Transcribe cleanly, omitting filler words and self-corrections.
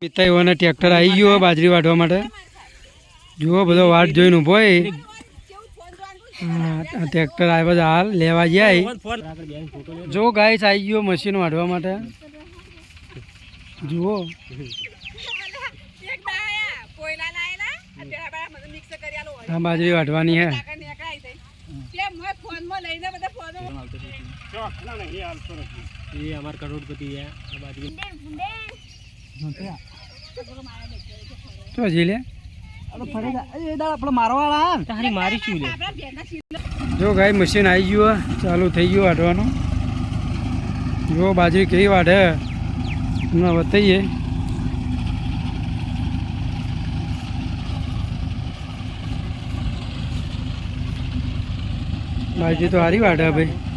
મિત્તાઈઓને tractor આવી ગયું બાજરી વાઢવા માટે જુઓ બધો વાટ જોઈને ઊભો હોય ટ્રેક્ટર આવ્યા હાલ લેવા જાય જો ગાઈસ આવી ગયો મશીન વાઢવા માટે જુઓ આ બાજરી વાઢવાની હે કરોડપતિ તો જી લે જો ગાય મશીન આવી ગયું ચાલુ થઈ ગયું વાઢવાનું જો બાજરી કેવી વાઢે હમણાં બતાવીએ બાજરી તો સારી વાઢે ભાઈ